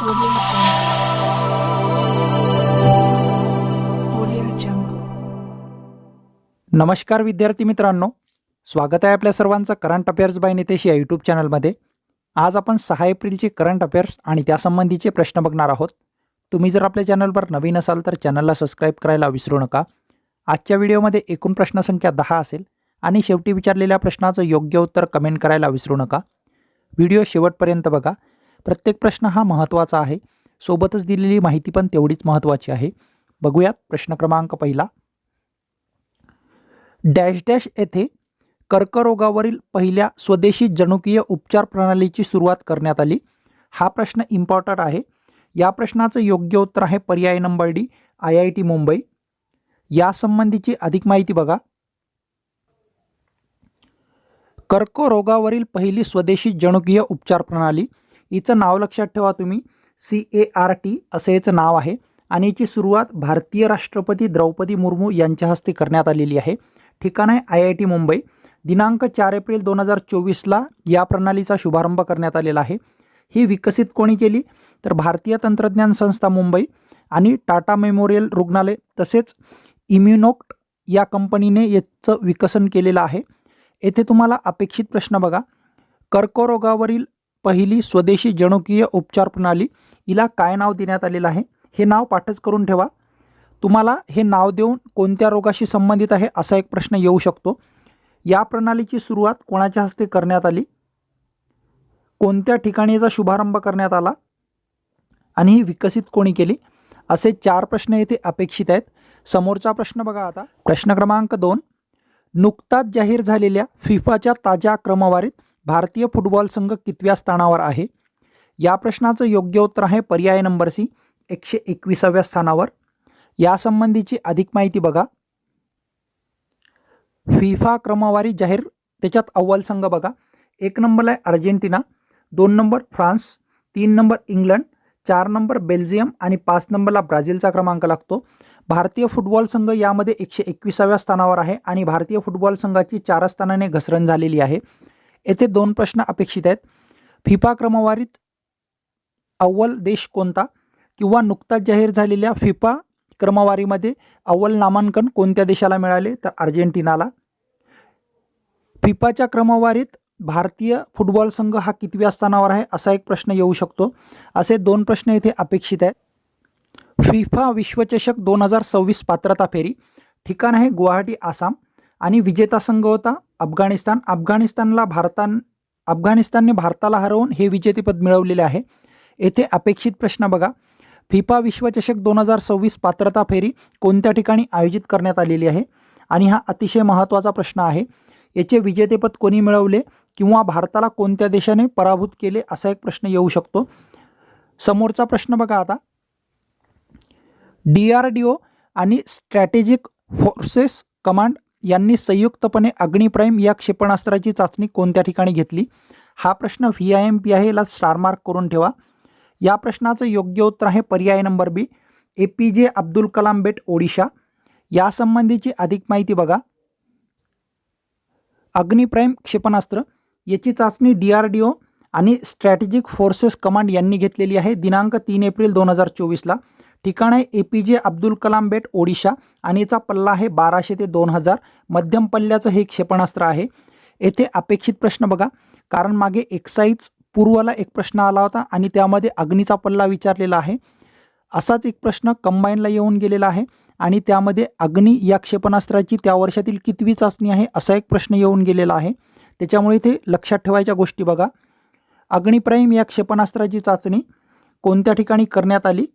Audio Jungle. नमस्कार विद्यार्थी मित्रांनो, स्वागत आहे आपल्या सर्वांचं करंट अफेअर्स बाय नितेश या यूट्यूब चॅनलमध्ये। आज आपण 6 एप्रिलचे करंट अफेअर्स आणि त्यासंबंधीचे प्रश्न बघणार आहोत। तुम्ही जर आपल्या चॅनलवर नवीन असाल तर चॅनलला सबस्क्राइब करायला विसरू नका। आजच्या व्हिडिओमध्ये एकूण प्रश्न संख्या 10 असेल आणि शेवटी विचारलेल्या प्रश्नाचं योग्य उत्तर कमेंट करायला विसरू नका। व्हिडिओ शेवटपर्यंत बघा। प्रत्येक प्रश्न हा महत्त्वाचा आहे, सोबतच दिलेली माहिती पण तेवढीच महत्त्वाची आहे। बघूयात प्रश्न क्रमांक पहिला। डॅश डॅश येथे कर्करोगावरील पहिल्या स्वदेशी जनुकीय उपचार प्रणालीची सुरुवात करण्यात आली। हा प्रश्न इम्पॉर्टंट आहे। या प्रश्नाचं योग्य उत्तर आहे पर्याय नंबर डी, IIT मुंबई। यासंबंधीची अधिक माहिती बघा। कर्करोगावरील पहिली स्वदेशी जनुकीय उपचार प्रणाली, हिचं नाव लक्षात ठेवा तुम्ही, CAR-T असे याचं नाव आहे आणि याची सुरुवात भारतीय राष्ट्रपती द्रौपदी मुर्मू यांच्या हस्ते करण्यात आलेली आहे। ठिकाण आहे IIT मुंबई। दिनांक 4 एप्रिल 2024ला या प्रणालीचा शुभारंभ करण्यात आलेला आहे। ही विकसित कोणी केली तर भारतीय तंत्रज्ञान संस्था मुंबई आणि टाटा मेमोरियल रुग्णालय तसेच इम्युनोक्ट या कंपनीने याचं विकसन केलेलं आहे। येथे तुम्हाला अपेक्षित प्रश्न बघा। कर्करोगावरील पहिली स्वदेशी जनुकीय उपचार प्रणाली, हिला काय नाव देण्यात आलेलं आहे? हे नाव पाठच करून ठेवा। तुम्हाला हे नाव देऊन कोणत्या रोगाशी संबंधित आहे असा एक प्रश्न येऊ शकतो। या प्रणालीची सुरुवात कोणाच्या हस्ते करण्यात आली, कोणत्या ठिकाणी याचा शुभारंभ करण्यात आला आणि ही विकसित कोणी केली, असे 4 प्रश्न येथे अपेक्षित आहेत। समोरचा प्रश्न बघा आता। प्रश्न क्रमांक 2। नुकताच जाहीर झालेल्या फिफाच्या ताज्या क्रमवारीत भारतीय फुटबॉल संघ कितव्या स्थानावर आहे? या प्रश्नाचं योग्य उत्तर आहे पर्याय नंबर सी, 121व्या स्थानावर। यासंबंधीची अधिक माहिती बघा। फिफा क्रमवारी जाहीर, त्याच्यात अव्वल संघ बघा। 1 नंबरला आहे Argentina, 2 number France, 3 number England, 4 number Belgium आणि 5 नंबरला ब्राझीलचा क्रमांक लागतो। भारतीय फुटबॉल संघ यामध्ये 121व्या स्थानावर आहे आणि भारतीय फुटबॉल संघाची 4 स्थानाने घसरण झालेली आहे। येथे 2 प्रश्न अपेक्षित आहेत। फिफा क्रमवारीत अव्वल देश कोणता किंवा नुकताच जाहीर झालेल्या फिफा क्रमवारीमध्ये अव्वल नामांकन कोणत्या देशाला मिळाले तर अर्जेंटिनाला। फिफाच्या क्रमवारीत भारतीय फुटबॉल संघ हा कितव्या स्थानावर आहे असा एक प्रश्न येऊ शकतो। असे 2 प्रश्न येथे अपेक्षित आहेत। फिफा विश्वचषक 2026 पात्रता फेरी, ठिकाण आहे गुवाहाटी आसाम आणि विजेता संघ होता अफगाणिस्तान। अफगाणिस्तानने भारताला हरवून हे विजेतेपद मिळवलेले आहे। येथे अपेक्षित प्रश्न बघा। फिफा विश्वचषक 2026 पात्रता फेरी कोणत्या ठिकाणी आयोजित करण्यात आलेली आहे आणि हा अतिशय महत्त्वाचा प्रश्न आहे। याचे विजेतेपद कोणी मिळवले किंवा भारताला कोणत्या देशाने पराभूत केले असा एक प्रश्न येऊ शकतो। समोरचा प्रश्न बघा आता। DRDO आणि स्ट्रॅटेजिक फोर्सेस कमांड यांनी संयुक्तपणे अग्निप्राईम या क्षेपणास्त्राची चाचणी कोणत्या ठिकाणी घेतली? हा प्रश्न VIMP आहे, याला स्टार मार्क करून ठेवा। या प्रश्नाचं योग्य उत्तर आहे पर्याय नंबर बी, APJ अब्दुल कलाम बेट ओडिशा। यासंबंधीची अधिक माहिती बघा। अग्निप्राईम क्षेपणास्त्र याची चाचणी DRDO आणि स्ट्रॅटेजिक फोर्सेस कमांड यांनी घेतलेली आहे दिनांक 3 एप्रिल 2024ला। ठिकाण आहे APJ अब्दुल कलाम बेट ओडिशा आणि याचा पल्ला आहे 1200 ते 2000। मध्यम पल्ल्याचं हे क्षेपणास्त्र आहे। येथे अपेक्षित प्रश्न बघा, कारण मागे एक्साईज पूर्वला एक प्रश्न आला होता आणि त्यामध्ये अग्नीचा पल्ला विचारलेला आहे। असाच एक प्रश्न कंबाईनला येऊन गेलेला आहे आणि त्यामध्ये अग्नी या क्षेपणास्त्राची त्या वर्षातील कितवी चाचणी आहे असा एक प्रश्न येऊन गेलेला आहे। त्याच्यामुळे इथे लक्षात ठेवायच्या गोष्टी बघा। अग्निप्राईम या क्षेपणास्त्राची चाचणी कोणत्या ठिकाणी करण्यात आली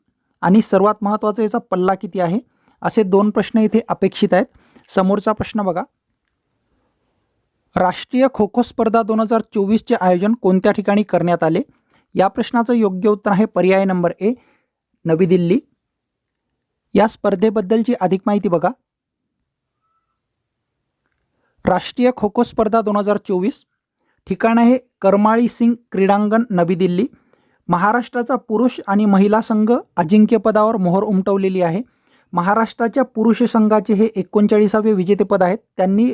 आणि सर्वात महत्त्वाचा याचा पल्ला किती आहे, असे 2 प्रश्न इथे अपेक्षित आहेत। समोरचा प्रश्न बघा। राष्ट्रीय खो खो स्पर्धा 2024चे आयोजन कोणत्या ठिकाणी करण्यात आले? या प्रश्नाचं योग्य उत्तर आहे पर्याय नंबर ए, नवी दिल्ली। या स्पर्धेबद्दलची अधिक माहिती बघा। राष्ट्रीय खो खो स्पर्धा 2024 ठिकाण आहे करमाळी सिंग क्रीडांगण, नवी दिल्ली। महाराष्ट्राचा पुरुष आणि महिला संघ अजिंक्यपदावर मोहर उमटवलेली आहे। महाराष्ट्राच्या पुरुष संघाचे हे 39वे विजेतेपद आहेत। त्यांनी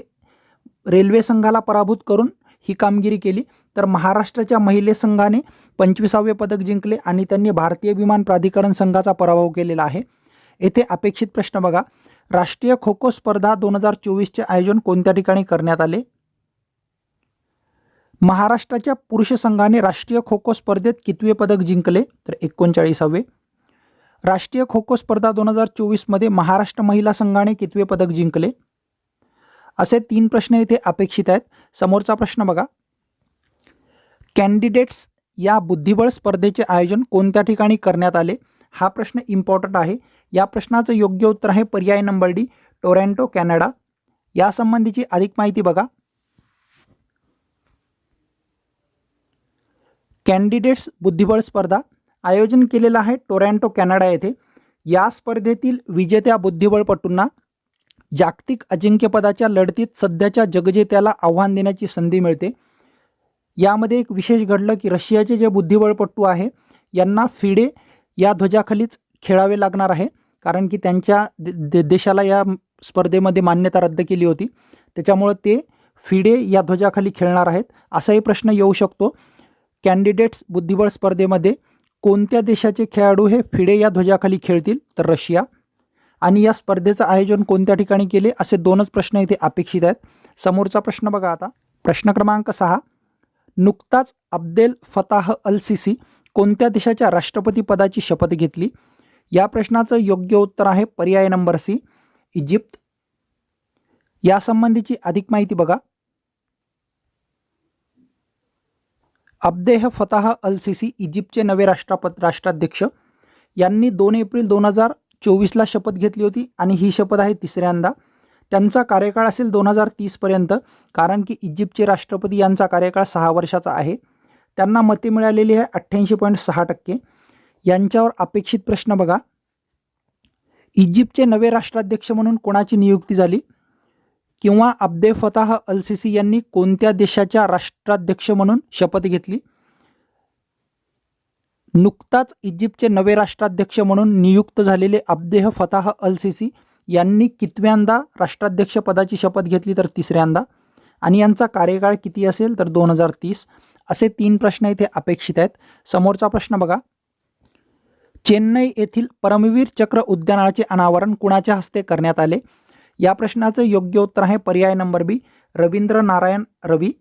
रेल्वे संघाला पराभूत करून ही कामगिरी केली, तर महाराष्ट्राच्या महिला संघाने 25वे पदक जिंकले आणि त्यांनी भारतीय विमान प्राधिकरण संघाचा पराभव केलेला आहे. येथे अपेक्षित प्रश्न बघा, राष्ट्रीय खो खो स्पर्धा 2024चे आयोजन कोणत्या ठिकाणी करण्यात आले? महाराष्ट्राच्या पुरुष संघाने राष्ट्रीय खो खो स्पर्धेत कितवे पदक जिंकले? तर 39वे. राष्ट्रीय खो खो स्पर्धा 2024मध्ये महाराष्ट्र महिला संघाने कितवे पदक जिंकले? असे 3 प्रश्न इथे अपेक्षित आहेत. समोरचा प्रश्न बघा, कॅन्डिडेट्स या बुद्धिबळ स्पर्धेचे आयोजन कोणत्या ठिकाणी करण्यात आले? हा प्रश्न इम्पॉर्टंट आहे. या प्रश्नाचं योग्य उत्तर आहे पर्याय नंबर डी, टोरंटो, कॅनडा. यासंबंधीची अधिक माहिती बघा. कॅन्डिडेट्स बुद्धिबळ स्पर्धा आयोजन केलेलं आहे टोरंटो, कॅनडा येथे. या स्पर्धेतील विजेत्या बुद्धिबळपटूंना जागतिक अजिंक्यपदाच्या लढतीत सध्याच्या जगजेत्याला आव्हान देण्याची संधी मिळते. यामध्ये एक विशेष घडलं की रशियाचे जे बुद्धिबळपटू आहे यांना फिडे या ध्वजाखालीच खेळावे लागणार आहे, कारण की त्यांच्या देशाला या स्पर्धेमध्ये मान्यता रद्द केली होती. त्याच्यामुळे ते फिडे या ध्वजाखाली खेळणार आहेत. असाही प्रश्न येऊ शकतो, कॅन्डिडेट्स बुद्धिबळ स्पर्धेमध्ये कोणत्या देशाचे खेळाडू हे फिडे या ध्वजाखाली खेळतील? तर रशिया. आणि या स्पर्धेचं आयोजन कोणत्या ठिकाणी केले? असे 2च प्रश्न इथे अपेक्षित आहेत. समोरचा प्रश्न बघा आता, प्रश्न क्रमांक 6, नुकताच अब्देल फताह अल सिसी कोणत्या देशाच्या राष्ट्रपती पदाची शपथ घेतली? या प्रश्नाचं योग्य उत्तर आहे पर्याय नंबर सी, इजिप्त. यासंबंधीची अधिक माहिती बघा. अब्देल फताह अल सिसी इजिप्तचे नवे राष्ट्राध्यक्ष यांनी 2 एप्रिल 2024ला शपथ घेतली होती आणि ही शपथ आहे 3ऱ्यांदा. त्यांचा कार्यकाळ असेल 2030 पर्यंत, कारण की इजिप्तचे राष्ट्रपती यांचा कार्यकाळ 6 वर्षाचा आहे. त्यांना मते मिळालेली आहे 88.6%. यांच्यावर अपेक्षित प्रश्न बघा, इजिप्तचे नवे राष्ट्राध्यक्ष म्हणून कोणाची नियुक्ती झाली? किंवा अब्देल फताह अल सिसी यांनी कोणत्या देशाच्या राष्ट्राध्यक्ष म्हणून शपथ घेतली? नुकताच इजिप्तचे नवे राष्ट्राध्यक्ष म्हणून नियुक्त झालेले अब्देल फताह अल सिसी यांनी कितव्यांदा राष्ट्राध्यक्ष पदाची शपथ घेतली? तर 3ऱ्यांदा. आणि यांचा कार्यकाळ किती असेल? तर 2030. असे 3 प्रश्न इथे अपेक्षित आहेत. समोरचा प्रश्न बघा, चेन्नई येथील परमवीर चक्र उद्यानाचे अनावरण कुणाच्या हस्ते करण्यात आले? या प्रश्नाचं योग्य उत्तर आहे पर्याय नंबर बी, रवींद्र नारायण रवी.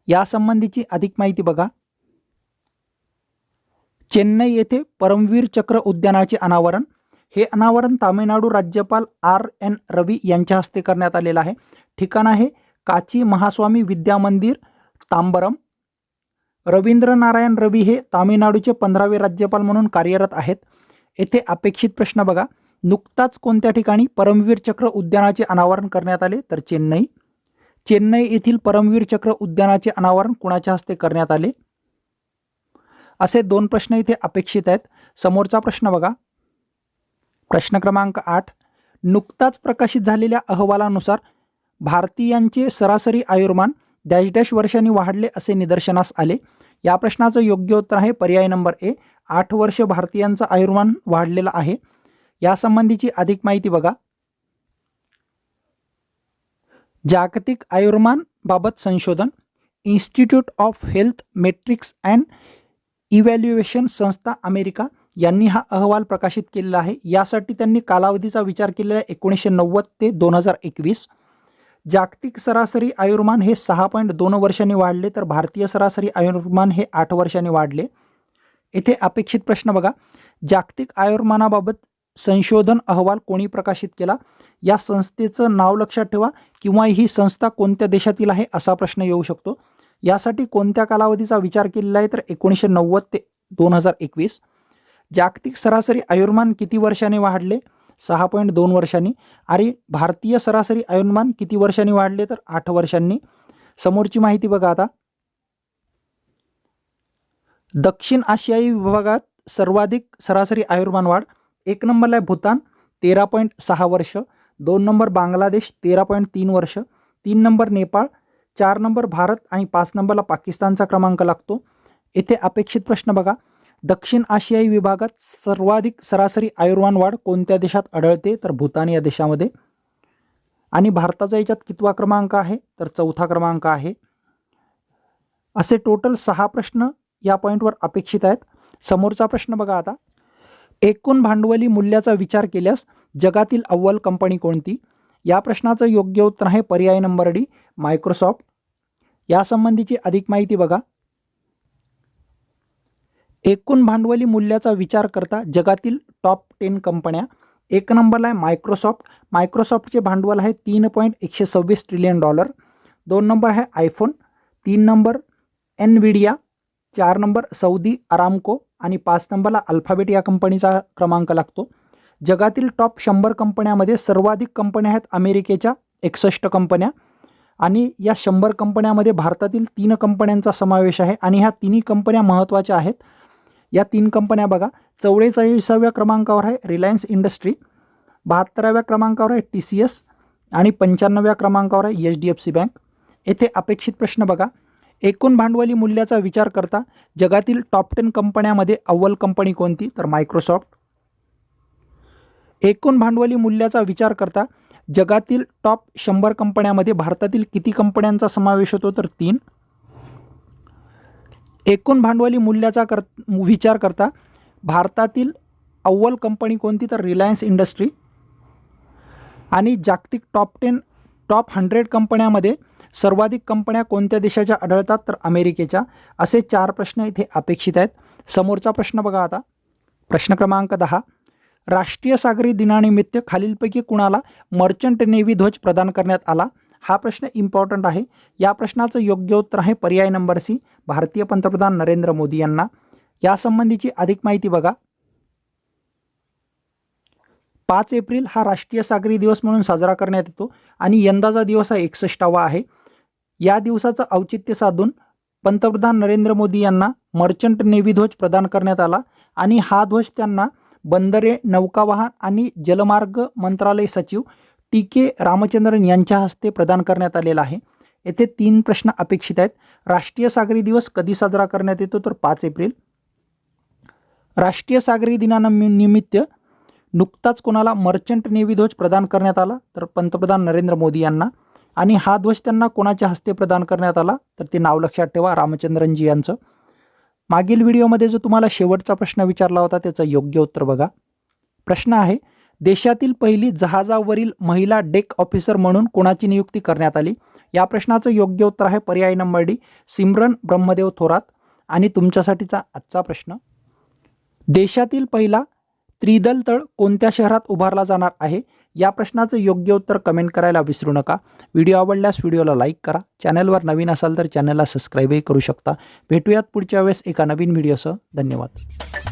यासंबंधीची अधिक माहिती बघा. चेन्नई येथे परमवीर चक्र उद्यानाचे अनावरण, हे अनावरण तामिळनाडू राज्यपाल RN रवी यांच्या हस्ते करण्यात आलेलं आहे. ठिकाण आहे काची महास्वामी विद्या मंदिर, तांबरम. रवींद्र नारायण रवी हे तामिळनाडूचे 15वे राज्यपाल म्हणून कार्यरत आहेत. येथे अपेक्षित प्रश्न बघा, नुकताच कोणत्या ठिकाणी परमवीर चक्र उद्यानाचे अनावरण करण्यात आले? तर चेन्नई. चेन्नई येथील परमवीर चक्र उद्यानाचे अनावरण कुणाच्या हस्ते करण्यात आले? असे 2 प्रश्न इथे अपेक्षित आहेत. समोरचा प्रश्न बघा, प्रश्न क्रमांक 8, नुकताच प्रकाशित झालेल्या अहवालानुसार भारतीयांचे सरासरी आयुर्मान डॅश डॅश वर्षांनी वाढले असे निदर्शनास आले. या प्रश्नाचं योग्य उत्तर आहे पर्याय नंबर ए, 8 वर्ष भारतीयांचं आयुर्मान वाढलेलं आहे. यासंबंधीची अधिक माहिती बघा. जागतिक आयुर्मान बाबत संशोधन, institute of health matrix and evaluation संस्था अमेरिका यांनी हा अहवाल प्रकाशित केलेला आहे. यासाठी त्यांनी कालावधीचा विचार केलेला 1990 ते 2021. जागतिक सरासरी आयुर्मान हे 6.2 वर्षांनी वाढले, तर भारतीय सरासरी आयुर्मान हे 8 वर्षांनी वाढले. येथे अपेक्षित प्रश्न बघा, जागतिक आयुर्मानाबाबत संशोधन अहवाल कोणी प्रकाशित केला? या संस्थेचं नाव लक्षात ठेवा, किंवा ही संस्था कोणत्या देशातील आहे असा प्रश्न येऊ शकतो. यासाठी कोणत्या कालावधीचा विचार केलेला आहे? तर 1990 ते 2021. जागतिक सरासरी आयुर्मान किती वर्षांनी वाढले? 6.2 वर्षांनी. आणि भारतीय सरासरी आयुर्मान किती वर्षांनी वाढले? तर 8 वर्षांनी. समोरची माहिती बघा आता, दक्षिण आशियाई विभागात सर्वाधिक सरासरी आयुर्मान वाढ 1 नंबरला आहे भूतान 13.6 वर्ष, 2 नंबर बांगलादेश 13.3 वर्ष, 3 नंबर नेपाळ, 4 नंबर भारत आणि 5 नंबरला पाकिस्तानचा क्रमांक लागतो. येथे अपेक्षित प्रश्न बघा, दक्षिण आशियाई विभागात सर्वाधिक सरासरी आयुर्मान वाढ कोणत्या देशात आढळते? तर भूतान या देशामध्ये. आणि भारताचा याच्यात कितवा क्रमांक आहे? तर 4था क्रमांक आहे. असे टोटल 6 प्रश्न या पॉईंटवर अपेक्षित आहेत. समोरचा प्रश्न बघा आता. एकूण भांडवली मूल्याचा विचार केल्यास जगातील अव्वल कंपनी कोणती? या प्रश्नाचं योग्य उत्तर आहे पर्याय नंबर डी, मायक्रोसॉफ्ट. यासंबंधीची अधिक माहिती बघा. एकूण भांडवली मूल्याचा विचार करता जगातील टॉप 10 कंपन्या. 1 नंबरला आहे मायक्रोसॉफ्ट. मायक्रोसॉफ्टचे भांडवल आहे $3.126 ट्रिलियन. 2 नंबर आहे iPhone. 3 number Nvidia. 4 number Saudi Aramco आणि 5 नंबरला अल्फाबेट या कंपनीचा क्रमांक लागतो. जगातील टॉप 100 कंपन्यामध्ये सर्वाधिक कंपन्या आहेत अमेरिकेच्या 61 कंपन्या आणि या 100 कंपन्यामध्ये भारतातील 3 कंपन्यांचा समावेश आहे आणि ह्या तिन्ही कंपन्या महत्त्वाच्या आहेत. या 3 कंपन्या बघा. 44व्या क्रमांकावर आहे रिलायन्स इंडस्ट्री, 72व्या क्रमांकावर आहे TCS आणि 95व्या क्रमांकावर आहे HDFC बँक. येथे अपेक्षित प्रश्न बघा. एकूण भांडवली मूल्याचा विचार करता जगातील टॉप 10 कंपन्यामध्ये अव्वल कंपनी कोणती? तर मायक्रोसॉफ्ट. एकूण भांडवली मूल्याचा विचार करता जगातील टॉप 100 कंपन्यामध्ये भारतातील किती कंपन्यांचा समावेश होतो? तर 3. एकूण भांडवली मूल्याचा विचार करता भारतातील अव्वल कंपनी कोणती? तर रिलायन्स इंडस्ट्री. आणि जागतिक टॉप 100 कंपन्यामध्ये सर्वाधिक कंपन्या कोणत्या देशाच्या आढळतात? तर अमेरिकेच्या. असे 4 प्रश्न इथे अपेक्षित आहेत. समोरचा प्रश्न बघा आता. प्रश्न क्रमांक 10. राष्ट्रीय सागरी दिनानिमित्त खालीलपैकी कुणाला मर्चंट नेव्ही ध्वज प्रदान करण्यात आला? हा प्रश्न इम्पॉर्टंट आहे. या प्रश्नाचं योग्य उत्तर आहे पर्याय नंबर सी, भारतीय पंतप्रधान नरेंद्र मोदी यांना. यासंबंधीची अधिक माहिती बघा. 5 एप्रिल हा राष्ट्रीय सागरी दिवस म्हणून साजरा करण्यात येतो आणि यंदाचा दिवस हा 61वा आहे. या दिवसाचं औचित्य साधून पंतप्रधान नरेंद्र मोदी यांना मर्चंट नेव्ही ध्वज प्रदान करण्यात आला आणि हा ध्वज त्यांना बंदरे, नौकावाहन आणि जलमार्ग मंत्रालय सचिव TK रामचंद्रन यांच्या हस्ते प्रदान करण्यात आलेला आहे. येथे 3 प्रश्न अपेक्षित आहेत. राष्ट्रीय सागरी दिवस कधी साजरा करण्यात येतो? तर 5 एप्रिल. राष्ट्रीय सागरी दिनानिमित्त नुकताच कोणाला मर्चंट नेव्ही ध्वज प्रदान करण्यात आला? तर पंतप्रधान नरेंद्र मोदी यांना. आणि हा ध्वज त्यांना कोणाच्या हस्ते प्रदान करण्यात आला? तर ते नाव लक्षात ठेवा, रामचंद्रनजी यांचं. मागील व्हिडिओमध्ये जो तुम्हाला शेवटचा प्रश्न विचारला होता त्याचं योग्य उत्तर बघा. प्रश्न आहे, देशातील पहिली जहाजावरील महिला डेक ऑफिसर म्हणून कोणाची नियुक्ती करण्यात आली? या प्रश्नाचं योग्य उत्तर आहे पर्याय नंबर डी, सिमरन ब्रह्मदेव थोरात. आणि तुमच्यासाठीचा आजचा प्रश्न, देशातील पहिला त्रिदल तळ कोणत्या शहरात उभारला जाणार आहे? या प्रश्नाचं योग्य उत्तर कमेंट करायला विसरू नका. व्हिडिओ आवडल्यास व्हिडिओला लाईक करा. चॅनलवर नवीन असाल तर चॅनलला सबस्क्राईबही करू शकता. भेटूयात पुढच्या वेळेस एका नवीन व्हिडिओसह. धन्यवाद.